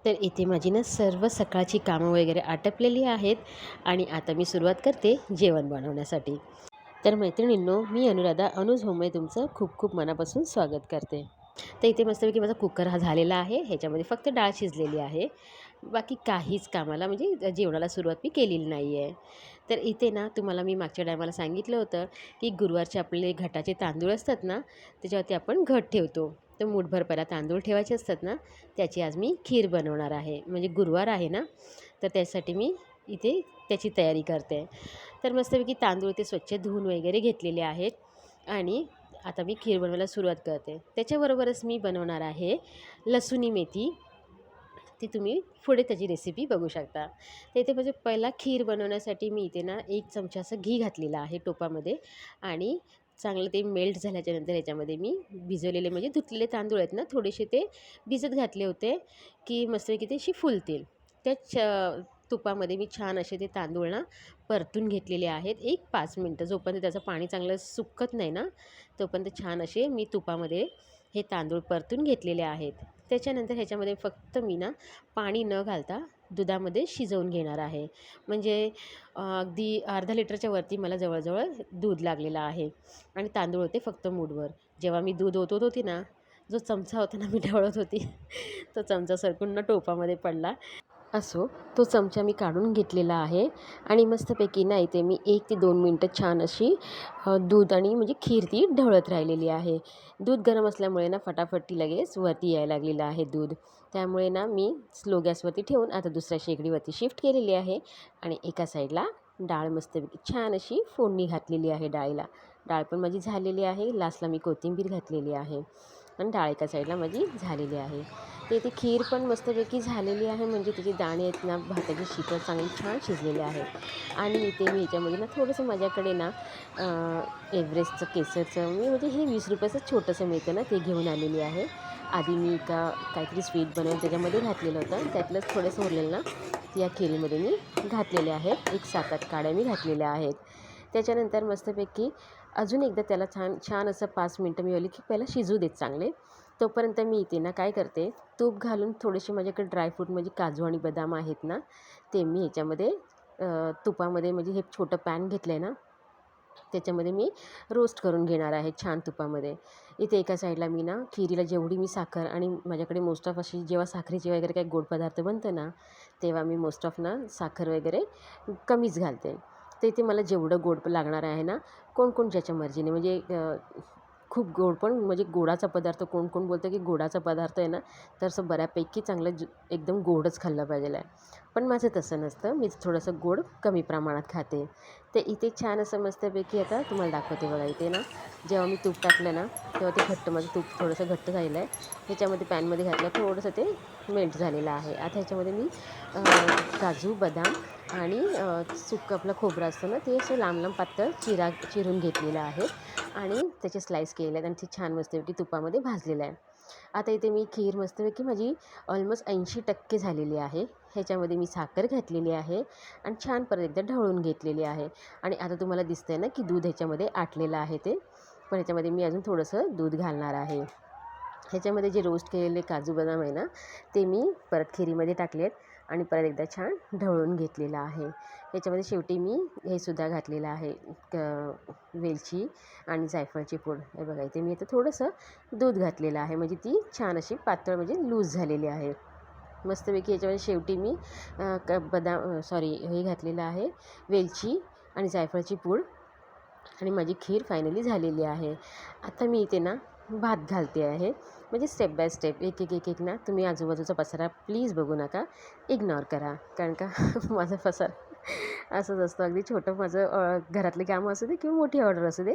तर इथे माझी ना सर्व सकाळची कामं वगैरे आटपलेली आहेत आणि आता मी सुरुवात करते जेवण बनवण्यासाठी. तर मैत्रिणींनो, मी अनुराधा अनुज होममध्ये तुमचं खूप खूप मनापासून स्वागत करते. तर इथे मस्तपैकी माझा कुकर हा झालेला आहे. ह्याच्यामध्ये फक्त डाळ शिजलेली आहे. बाकी काहीच कामाला म्हणजे जेवणाला सुरुवात मी केलेली नाही आहे. तर इथे ना तुम्हाला मी मागच्या टायमाला सांगितलं होतं, की गुरुवारचे आपले घटाचे तांदूळ असतात ना, त्याच्यावरती आपण घट ठेवतो. तर मूठभर पहिला तांदूळ ठेवायचे असतात ना, त्याची आज मी खीर बनवणार आहे. म्हणजे गुरुवार आहे ना, तर त्यासाठी मी इथे त्याची तयारी करते. तर मस्तपैकी तांदूळ ते स्वच्छ धुवून वगैरे घेतलेले आहेत आणि आता मी खीर बनवायला सुरुवात करते. त्याच्याबरोबरच मी बनवणार आहे लसुणी मेथी. ती तुम्ही पुढे त्याची रेसिपी बघू शकता. तर इथे म्हणजे पहिला खीर बनवण्यासाठी मी इथे ना 1 चमचा असं घी घातलेलं आहे टोपामध्ये आणि चांगलं ते मेल्ट झाल्याच्यानंतर ह्याच्यामध्ये मी भिजवलेले म्हणजे धुतलेले तांदूळ आहेत ना, थोडेसे ते भिजत घातले होते, की मस्तपैकी ते अशी फुलतील. तुपामध्ये मी छान असे ते तांदूळ ना परतून घेतलेले आहेत. 1-5 मिनटं जोपर्यंत त्याचं पाणी चांगलं सुकत नाही ना, तोपर्यंत छान असे मी तुपामध्ये हे तांदूळ परतून घेतलेले आहेत. त्याच्यानंतर ह्याच्यामध्ये फक्त मी ना पाणी न घालता दुधामध्ये शिजवून घेणार आहे. म्हणजे अगदी अर्धा लिटरच्या वरती मला जवळजवळ दूध लागलेलं आहे आणि तांदूळ होते फक्त मूठभर. जेव्हा मी दूध ओतत होती ना, जो चमचा होता ना मी ढवळत होती, तो चमचा सरकून ना टोपामध्ये पडला. असो, तो चमचा मी काढून घेतलेला आहे आणि मस्तपैकी ना इथे मी 1 ते 2 मिनटं छान अशी दूध आणि म्हणजे खीर ती ढवळत राहिलेली आहे. दूध गरम असल्यामुळे ना फटाफट ती लगेच वरती यायला लागलेलं आहे दूध. त्यामुळे ना मी स्लो गॅसवरती ठेवून आता दुसऱ्या शेगडीवरती शिफ्ट केलेली आहे आणि एका साईडला डाळ मस्तपैकी छान अशी फोडणी घातलेली आहे डाळीला. डाळ पण माझी झालेली आहे. लास्टला मी कोथिंबीर घातलेली आहे आणि डाळ एका साईडला माझी झालेली आहे. ते ती खीर पण मस्तपैकी झालेली आहे. म्हणजे त्याचे दाणे आहेत ना, भाताची शिकं चांगली छान शिजलेली आहेत आणि इथे मी ह्याच्यामध्ये ना थोडंसं माझ्याकडे ना एव्हरेस्टचं केसरचं मी म्हणजे हे 20 रुपयाचं छोटंसं मिळतं ना, ते घेऊन आलेली आहे. आधी मी काहीतरी स्वीट बनवून त्याच्यामध्ये घातलेलं होतं. त्यातलंच थोडंसं उरलेलं ना, या खिरीमध्ये मी घातलेले आहेत. एक 7-8 काड्या मी घातलेल्या आहेत. त्याच्यानंतर मस्तपैकी अजून एकदा त्याला छान छान असं 5 मिनटं मी की पहिला शिजू देत चांगले. तोपर्यंत मी इथे ना काय करते, तूप घालून थोडेसे माझ्याकडे ड्रायफ्रूट म्हणजे काजू आणि बदाम आहेत ना, ते मी ह्याच्यामध्ये तुपामध्ये म्हणजे हे छोटं पॅन घेतलं आहे ना, त्याच्यामध्ये मी रोस्ट करून घेणार आहे छान तुपामध्ये. इथे एका साईडला मी ना खिरीला जेवढी मी साखर आणि माझ्याकडे मोस्ट ऑफ अशी जेव्हा साखरेचे वगैरे काही गोड पदार्थ बनतं ना, तेव्हा मी मोस्ट ऑफ ना साखर वगैरे कमीच घालते. तर इथे मला जेवढं गोड लागणार आहे ना, कोण कोण ज्याच्या मर्जीने म्हणजे खूप गोड पण म्हणजे गोडाचा पदार्थ कोण कोण बोलतं की गोडाचा पदार्थ आहे ना, तर असं बऱ्यापैकी चांगलं एकदम गोडच खाल्लं पाहिजेल आहे. पण माझं तसं नसतं. मी थोडंसं गोड कमी प्रमाणात खाते. ते इथे छान असं मस्तपैकी आता तुम्हाला दाखवते बघा. इथे ना जेव्हा मी तूप टाकलं ना, तेव्हा ते माझं तूप थोडंसं घट्ट झालेलं आहे. ह्याच्यामध्ये पॅनमध्ये घातलं थोडंसं ते मेल्ट झालेलं आहे. आता ह्याच्यामध्ये मी काजू, बदाम आणि सुकं आपलं खोबरं असतं ना, ते असं लांब लांब पातळ चिरून घेतलेलं आहे आणि त्याचे स्लाईस केलेले आहेत आणि ते छान मस्तपैकी तुपामध्ये भाजलेलं आहे. आता इथे मी खीर मस्तपैकी माझी ऑलमोस्ट 80% झालेली आहे. ह्याच्यामध्ये मी साखर घातलेली आहे आणि छान परत एकदा ढवळून घेतलेली आहे आणि आता तुम्हाला दिसतंय ना की दूध ह्याच्यामध्ये आटलेलं आहे ते. पण ह्याच्यामध्ये मी अजून थोडंसं दूध घालणार आहे. ह्याच्यामध्ये जे रोस्ट केलेले काजू बदाम आहे ना, ते मी परत खिरीमध्ये टाकले आहेत आणि परत एकदा छान ढवळून घेतलेलं आहे. ह्याच्यामध्ये शेवटी मी हे सुद्धा घातलेलं आहे वेलची आणि जायफळची पूड. हे बघा इथे मी आता थोडंसं दूध घातलेलं आहे म्हणजे ती छान अशी पातळ म्हणजे लूज झालेली आहे. मस्तपैकी याच्यामध्ये शेवटी मी हे घातलेलं आहे वेलची आणि जायफळची पूड आणि माझी खीर फायनली झालेली आहे. आता मी इथे ना भात घालते आहे. म्हणजे स्टेप बाय स्टेप एक ना तुम्ही आजूबाजूचा पसारा प्लीज बघू नका. इग्नोर करा. कारण का माझा पसारा असंच असतं. अगदी छोटं माझं घरातली कामं असू दे किंवा मोठी ऑर्डर असू दे,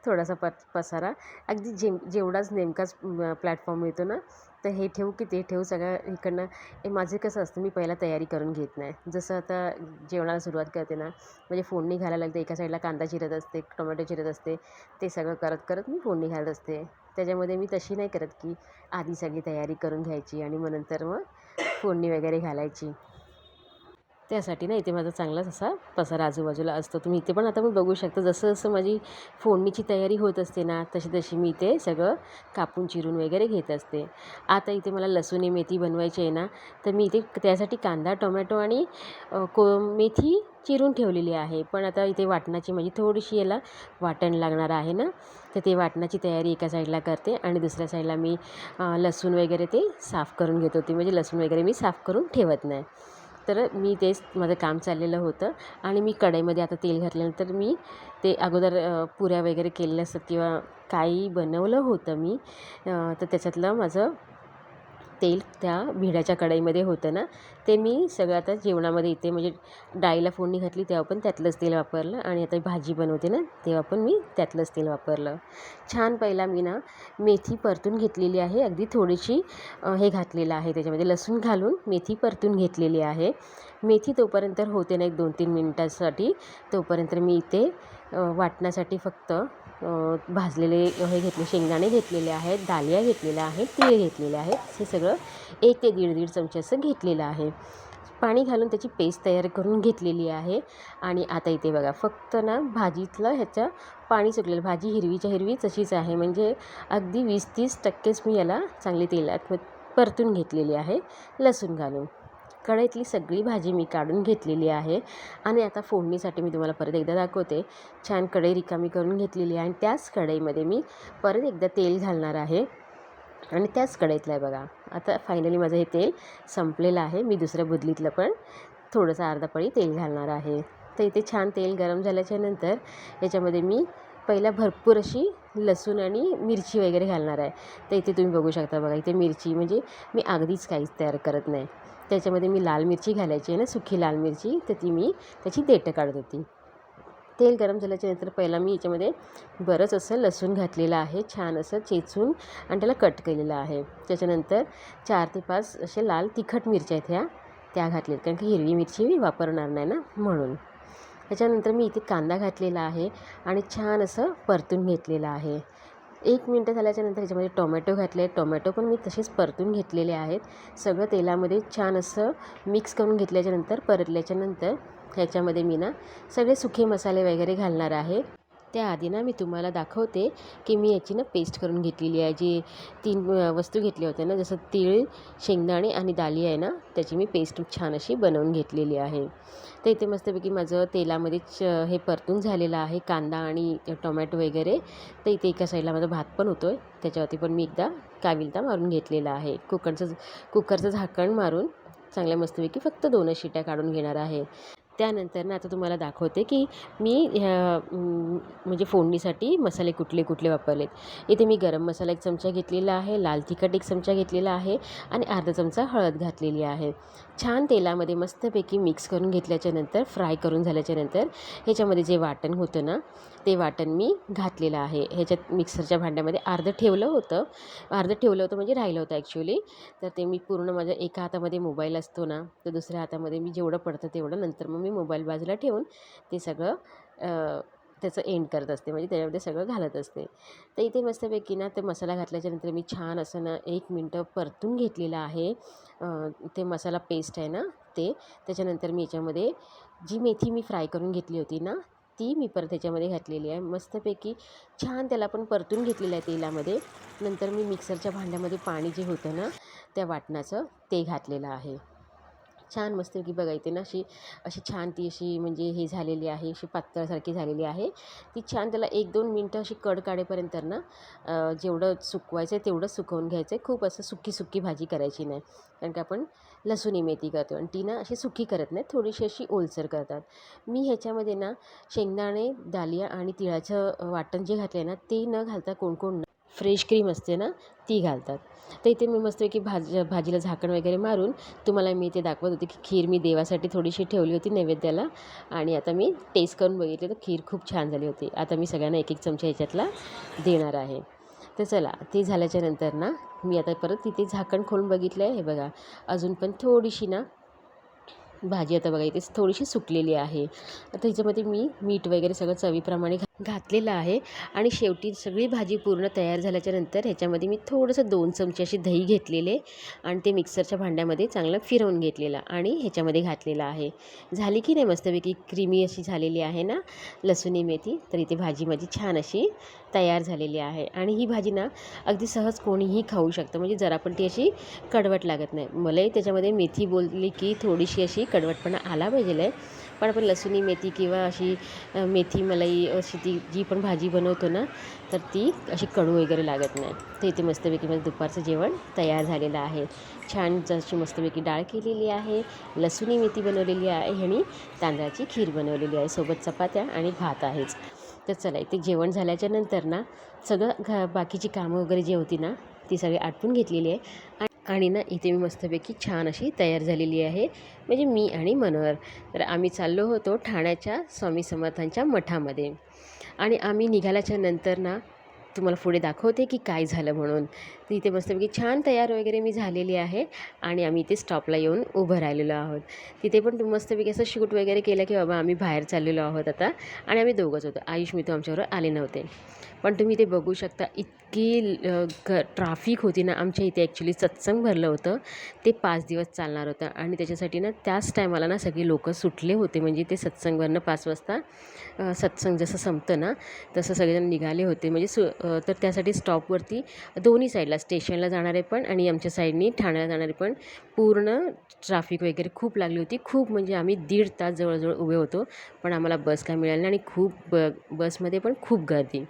थोडासा पसारा अगदी जेवढाच नेमकाच प्लॅटफॉर्म मिळतो ना, तर हे ठेवू की ते ठेवू सगळं इकडनं माझे कसं असतं मी पहिला तयारी करून घेत नाही. जसं आता जेवणाला सुरुवात करते ना, म्हणजे फोडणी घालायला लागते. एका साईडला कांदा चिरत असते, टोमॅटो चिरत असते. ते सगळं करत करत मी फोडणी घालत असते. त्याच्यामध्ये मी तशी नाही करत की आधी सगळी तयारी करून घ्यायची आणि मग नंतर मग फोडणी वगैरे घालायची. त्यासाठी ना इथे माझा चांगलाच असा पसारा आजूबाजूला असतो. तुम्ही इथे पण आता मी बघू शकता, जसं जसं माझी फोडणीची तयारी होत असते ना, तशी तशी मी इथे सगळं कापून चिरून वगैरे घेत असते. आता इथे मला लसूण मेथी बनवायची आहे ना, तर मी इथे त्यासाठी कांदा, टोमॅटो आणि मेथी चिरून ठेवलेली आहे. पण आता इथे वाटणाची माझी थोडीशी याला वाटण लागणार आहे ना, तर ते वाटणाची तयारी एका साईडला करते आणि दुसऱ्या साईडला मी लसूण वगैरे ते साफ करून घेत होते. म्हणजे लसूण वगैरे मी साफ करून ठेवत नाही. तर मी तेच माझं काम चाललेलं होतं आणि मी कढईमध्ये आता तेल घातल्यानंतर मी ते अगोदर पुऱ्या वगैरे केलेल्या असतात किंवा काही बनवलं होतं मी, तर त्याच्यातलं माझं तेल त्या भिड्याच्या कढईमध्ये होतं ना, ते मी सगळं आता जेवणामध्ये इथे म्हणजे डाळीला फोडणी घातली तेव्हा पण त्यातलंच तेल वापरलं आणि आता भाजी बनवते ना तेव्हा पण मी त्यातलंच तेल वापरलं. छान पहिला मी ना मेथी परतून घेतलेली आहे. अगदी थोडीशी हे घातलेलं आहे त्याच्यामध्ये लसूण घालून मेथी परतून घेतलेली आहे. मेथी तोपर्यंत होते ना 1-2-3 मिनटासाठी, तोपर्यंत मी इथे वाटण्यासाठी फक्त भाजलेले हे घेतले, शेंगदाणे घेतलेले आहेत, डालिया घेतलेल्या आहेत, तीळ घेतलेले आहेत. हे सगळं 1 ते दीड चमचे असं घेतलेलं आहे. पाणी घालून त्याची पेस्ट तयार करून घेतलेली आहे. आणि आता इथे बघा फक्त ना भाजीतलं ह्याचं पाणी सुटलेलं, भाजी हिरवीच्या हिरवी तशीच आहे. म्हणजे अगदी 20-30% मी याला चांगली तेलात परतून घेतलेली आहे लसूण घालून. कढईतली सगळी भाजी मी काढून घेतलेली आहे आणि आता फोडणीसाठी मी तुम्हाला परत एकदा दाखवते. छान कढई रिकामी करून घेतलेली आहे आणि त्याच कढईमध्ये मी परत एकदा तेल घालणार आहे आणि त्याच कढईतलं आहे बघा. आता फायनली माझं हे तेल संपलेलं आहे. मी दुसऱ्या बुदलीतलं पण थोडंसं अर्धा पळी तेल घालणार आहे. तर इथे छान तेल गरम झाल्याच्यानंतर याच्यामध्ये मी पहिला भरपूर अशी लसूण आणि मिरची वगैरे घालणार आहे. तर इथे तुम्ही बघू शकता बघा, इथे मिरची म्हणजे मी अगदीच काहीच तयार करत नाही. त्याच्यामध्ये मी लाल मिरची घालायची आहे ना, सुकी लाल मिरची, तर ती मी त्याची देठं काढत होती. तेल गरम झाल्याच्यानंतर पहिला मी याच्यामध्ये बरंच असं लसूण घातलेलं आहे, छान असं चेचून आणि त्याला कट केलेलं आहे. त्याच्यानंतर 4 ते 5 असे लाल तिखट मिरच्या आहेत त्या घातलेत, कारण की हिरवी मिरची मी वापरणार नाही ना म्हणून. त्याच्यानंतर मी इथे कांदा घातलेला आहे आणि छान असं परतून घेतलेलं आहे. 1 मिनटं झाल्याच्यानंतर याच्यामध्ये टोमॅटो घातले. टोमॅटो पण मी तसेच परतून घेतलेले आहेत. सगळं तेलामध्ये छान असं मिक्स करून घेतल्याच्यानंतर परतल्याच्यानंतर ह्याच्यामध्ये मी ना सगळे सुके मसाले वगैरे घालणार आहे. त्याआधी ना मी तुम्हाला दाखवते की मी याची ना पेस्ट करून घेतलेली आहे. जी 3 वस्तू घेतल्या होत्या ना, जसं तीळ, शेंगदाणे आणि डालिया आहे ना, त्याची मी पेस्ट छान अशी बनवून घेतलेली आहे. तर इथे मस्तपैकी माझं तेलामध्येच हे परतून झालेलं आहे कांदा आणि टोमॅटो वगैरे. तर इथे एका साईडला माझा भात पण होतो आहे, त्याच्यावरती पण मी एकदा काविलता मारून घेतलेला आहे. कुकरचं झाकण मारून चांगल्या मस्तपैकी फक्त 2 शिट्या काढून घेणार आहे. त्यानंतर ना आता तुम्हाला दाखवते की मी म्हणजे फोडणीसाठी मसाले कुठले कुठले वापरलेत. इथे मी गरम मसाला 1 चमचा घेतलेला आहे, लाल तिखट 1 चमचा घेतलेला आहे आणि अर्धा चमचा हळद घातलेली आहे. छान तेलामध्ये मस्तपैकी मिक्स करून घेतल्याच्यानंतर, फ्राय करून झाल्याच्यानंतर ह्याच्यामध्ये जे वाटण होतं ना, ते वाटण मी घातलेलं आहे. ह्याच्यात मिक्सरच्या भांड्यामध्ये अर्धं ठेवलं होतं म्हणजे राहिलं होतं ॲक्च्युअली. तर ते मी पूर्ण माझ्या एका हातामध्ये मोबाईल असतो ना, तर दुसऱ्या हातामध्ये मी जेवढं पडतं तेवढं, नंतर मग मी मोबाईल बाजूला ठेवून ते सगळं त्याचं एंड करत असते, म्हणजे त्याच्यामध्ये सगळं घालत असते. तर इथे मस्तपैकी ना ते मसाला घातल्याच्यानंतर मी छान असं ना 1 मिनटं परतून घेतलेलं आहे. ते मसाला पेस्ट आहे ना ते. त्याच्यानंतर मी याच्यामध्ये जी मेथी मी फ्राय करून घेतली होती ना, ती मी परत त्याच्यामध्ये घातलेली आहे. मस्तपैकी छान त्याला पण परतून घेतलेलं आहे तेलामध्ये. नंतर मी मिक्सरच्या भांड्यामध्ये पाणी जे होतं ना त्या वाटणाचं, ते घातलेलं आहे. छान मस्तपैकी बघा इथे ना अशी छान ती अशी म्हणजे हे झालेली आहे, अशी पातळसारखी झालेली आहे ती. छान त्याला 1-2 मिनटं अशी कड काढेपर्यंत ना जेवढं सुकवायचं आहे तेवढं सुकवून घ्यायचं आहे. खूप असं सुकी भाजी करायची नाही, कारण की आपण लसूणी मेथी करतो आणि ती ना अशी सुकी करत नाही, थोडीशी अशी ओलसर करतात. मी ह्याच्यामध्ये ना शेंगदाणे, डालिया आणि तिळाचं वाटण जे घातलं आहे ना, ते न घालता कोण फ्रेश क्रीम असते ना ती घालतात. तर इथे मी मस्तपैकी भाजीला झाकण वगैरे मारून तुम्हाला मी इथे दाखवत होते की खीर मी देवासाठी थोडीशी ठेवली होती नैवेद्याला. आणि आता मी टेस्ट करून बघितले तर खीर खूप छान झाली होती. आता मी सगळ्यांना 1-1 चमचा ह्याच्यातला देणार आहे. तर चला, ते झाल्याच्यानंतर ना मी आता परत तिथे झाकण खोलून बघितलं आहे. हे बघा, अजून पण थोडीशी ना भाजी आता बघा इथे थोडीशी सुकलेली आहे. आता ह्याच्यामध्ये मी मीठ वगैरे सगळं चवीप्रमाणे घातलेलं आहे. आणि शेवटी सगळी भाजी पूर्ण तयार झाल्याच्यानंतर ह्याच्यामध्ये मी थोडंसं 2 चमचे अशी दही घेतलेले आणि ते मिक्सरच्या भांड्यामध्ये चांगलं फिरवून घेतलेलं आणि ह्याच्यामध्ये घातलेलं आहे. झाली की नाही मस्तपैकी क्रीमी अशी झालेली आहे ना लसुणी मेथी. तर इथे भाजी माझी छान अशी तयार झालेली आहे. आणि ही भाजी ना अगदी सहज कोणीही खाऊ शकतं, म्हणजे जरा पण ती अशी कडवट लागत नाही. मलाही त्याच्यामध्ये मेथी बोलली की थोडीशी अशी कडवटपणा आला पाहिजे आहे, पण आपण लसुणी मेथी किंवा अशी मेथी मलाई अशी ती जी पण भाजी बनवतो ना तर ती अशी कडू वगैरे लागत नाही. तर इथे मस्तपैकी माझं दुपारचं जेवण तयार झालेलं आहे. छान जशी मस्तपैकी डाळ केलेली आहे, लसुणी मेथी बनवलेली आहे आणि तांदळाची खीर बनवलेली आहे, सोबत चपात्या आणि भात आहेच. तर चला इथे जेवण झाल्याच्या नंतर ना सगळं बाकीची कामं वगैरे जी होती ना ती सगळी आटपून घेतलेली आहे. आणि ना इथे मी मस्तपैकी छान अशी तयार झालेली आहे, म्हणजे मी आणि मनोहर. तर आम्ही चाललो होतो ठाण्याच्या स्वामी समर्थांच्या मठामध्ये. आणि आम्ही निघाल्याच्या नंतर ना तुम्हाला पुढे दाखवते की काय झालं म्हणून. तर इथे मस्तपैकी छान तयार वगैरे मी झालेली आहे आणि आम्ही इथे स्टॉपला येऊन उभं राहिलेलो आहोत. तिथे पण मस्तपैकी असं शूट वगैरे केलं की बाबा आम्ही बाहेर चाललेलो आहोत आता. आणि आम्ही दोघंच होतो, आयुष मित्र आमच्याबरोबर आले नव्हते. पण तुम्ही इथे बघू शकता इतकी ट्राफिक होती ना आमच्या इथे. ॲक्च्युली सत्संग भरलं होतं, ते 5 दिवस चालणार होतं आणि त्याच्यासाठी ना त्याच टायमाला ना सगळी लोकं सुटले होते. म्हणजे ते सत्संगवरनं 5 वाजता सत्संग जसं संपतं ना तसं सगळेजण निघाले होते. म्हणजे तर त्यासाठी स्टॉपवरती दोन्ही साईडला स्टेशनला जाणारे पण आणि आमच्या साईडनी ठाण्याला जाणारे पण पूर्ण ट्राफिक वगैरे खूप लागली होती. खूप म्हणजे आम्ही 1.5 तास जवळजवळ उभे होतो, पण आम्हाला बस काय मिळाली नाही आणि खूप बसमध्ये पण खूप गर्दी.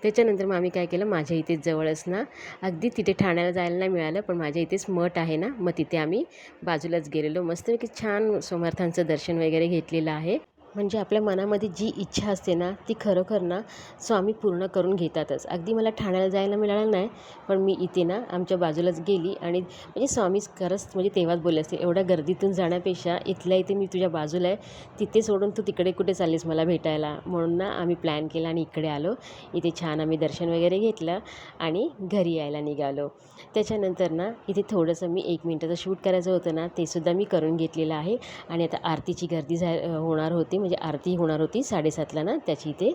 त्याच्यानंतर मग आम्ही काय केलं, माझ्या इथेच जवळच ना अगदी तिथे ठाण्याला जायला नाही मिळालं, पण माझ्या इथेच मठ आहे ना, मग तिथे आम्ही बाजूलाच गेलेलो. मस्तपैकी छान समर्थांचं दर्शन वगैरे घेतलेलं आहे. म्हणजे आपल्या मनामध्ये जी इच्छा असते ना ती खरोखर ना स्वामी पूर्ण करून घेतातच. अगदी मला ठाण्याला जायला मिळालं नाही, पण मी इथे ना आमच्या बाजूलाच गेली आणि म्हणजे स्वामीच खरंच म्हणजे तेव्हाच बोलले असते, एवढ्या गर्दीतून जाण्यापेक्षा इथल्या इथे मी तुझ्या बाजूला आहे, तिथे सोडून तू तिकडे कुठे चाललीस मला भेटायला. म्हणून ना आम्ही प्लॅन केला आणि इकडे आलो. इथे छान आम्ही दर्शन वगैरे घेतलं आणि घरी यायला निघालो. त्याच्यानंतर ना इथे थोडंसं मी 1 मिनिटाचं शूट करायचं होतं ना ते सुद्धा मी करून घेतलेलं आहे. आणि आता आरतीची गर्दी होणार होती, म्हणजे आरती होणार होती 7:30ला ना, त्याची इथे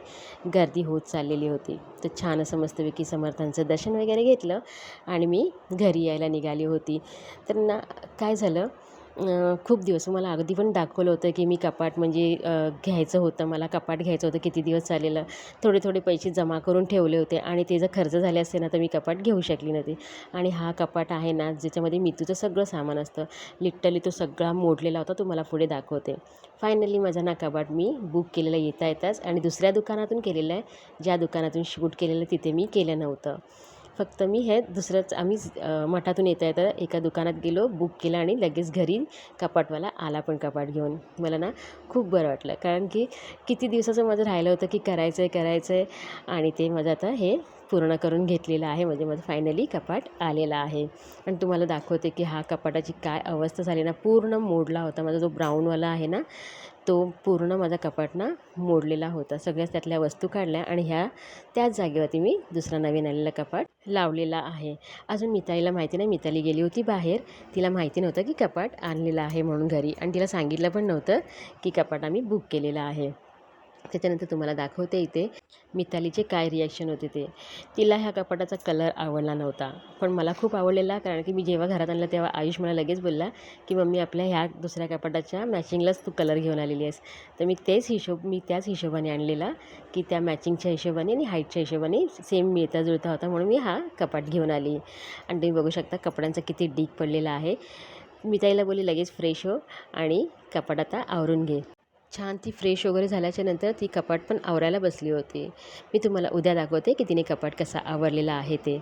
गर्दी होत चाललेली होती. तर छान असं मस्तपैकी समर्थांचं दर्शन वगैरे घेतलं आणि मी घरी यायला निघाली होती. तर ना काय झालं, खूप दिवस मला अगदी पण दाखवलं होतं की मी कपाट म्हणजे घ्यायचं होतं, मला कपाट घ्यायचं होतं किती दिवस चाललेलं. थोडे थोडे पैसे जमा करून ठेवले होते आणि ते जर खर्च झाले असते ना तर मी कपाट घेऊ शकली नव्हती. आणि हा कपाट आहे ना ज्याच्यामध्ये मितूचं सगळं सामान असतं, लिटरली तो सगळा मोडलेला होता, तो मला पुढे दाखवते. फायनली माझा ना कपाट मी बुक केलेलं येता येताच आणि दुसऱ्या दुकानातून केलेलं आहे. ज्या दुकानातून शूट केलेलं तिथे मी केलं नव्हतं. फक्त मी हे दुसरंच आम्ही मठातून येता येता एका दुकानात गेलो, बुक केलं आणि लगेच घरी कपाटवाला आला पण कपाट घेऊन. मला ना खूप बरं वाटलं, कारण की किती दिवसाचं माझं राहिलं होतं की करायचं आहे आणि ते माझं आता हे पूर्ण करून घेतलेलं आहे. म्हणजे माझं फायनली कपाट आलेलं आहे. आणि तुम्हाला दाखवते की हा कपाटाची काय अवस्था झाली ना, पूर्ण मोडला होता. माझा जो ब्राऊनवाला आहे ना तो पूर्ण माझा कपाट ना मोडलेला होता. सगळ्याच त्यातल्या वस्तू काढल्या आणि त्याच जागेवरती मी दुसरा नवीन आलेला कपाट लावलेला आहे. अजून मितालीला माहिती नाही, मिताली गेली होती बाहेर. तिला माहिती नव्हतं की कपाट आणलेलं आहे म्हणून घरी, आणि तिला सांगितलं पण नव्हतं की कपाट आम्ही बुक केलेलं आहे. त्याच्यानंतर तुम्हाला दाखवते इथे मितालीचे काय रिॲक्शन होते ते. तिला ह्या कपाटाचा कलर आवडला नव्हता, पण मला खूप आवडलेला, कारण की मी जेव्हा घरात आणलं तेव्हा आयुष मला लगेच बोलला की मम्मी आपल्या ह्या दुसऱ्या कपाटाच्या मॅचिंगलाच तू कलर घेऊन आलेली आहेस. तर मी त्याच हिशोबाने आणलेला की त्या मॅचिंगच्या हिशोबाने आणि हाईटच्या हिशोबाने सेम मिळता जुळता होता, म्हणून मी हा कपाट घेऊन आली. आणि तुम्ही बघू शकता कपड्यांचा किती डीक पडलेला आहे. मितालीला बोलली लगेच फ्रेश हो आणि कपाट आता आवरून घे. छान ती फ्रेश वगैरे झाल्याच्या नंतर ती कपाट पण आवरायला बसली होती. मी तुम्हाला उद्या दाखवते की तिने कपाट कसा आवरलेला आहे ते.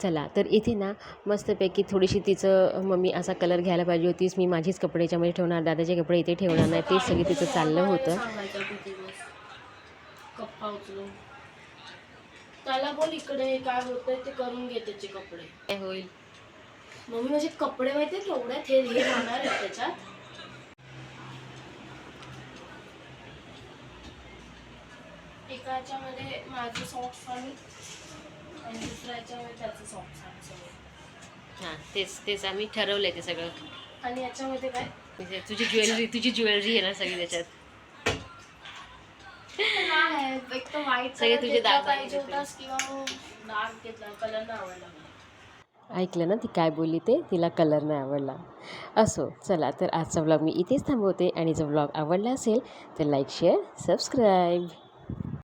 चला तर इथे ना मस्तपैकी थोडीशी तिचं मम्मी असा कलर घ्यायला पाहिजे होतीस, मी माझीच कपडे याच्यामध्ये ठेवणार, दादाचे कपडे इथे ठेवणार नाही, तेच सगळं तिचं चाललं होतं. त्याला बोल इकडे काय होतंय ते करून घे त्याचे कपडे. काय होईल मम्मी माझे कपडे माहितीये केवढ्यात हे राहणार आहे त्याच्यात. एका याच्यामध्ये माझे सॉक्स आणि दुसऱ्या याच्यामध्ये त्याचे सॉक्स आणि सगळे. हां तेच आम्ही ठरवलं आहे ते सगळं. आणि याच्यामध्ये काय म्हणजे तुझी ज्वेलरी आहे ना सगळी त्याच्यात. नाही एक तर व्हाईट सगळे कलर तुझे घेतला दाग पाहिजे दागिने होतास किंवा मग डार्क घेतला कलर नाही आवडला मला. ऐकलं ना ती काय बोलली ते, तिला कलर नाही आवडला. असो चला, तर आजचा व्लॉग मी इथेच थांबवते आणि जर व्लॉग आवडला असेल तर लाईक शेअर सबस्क्राईब.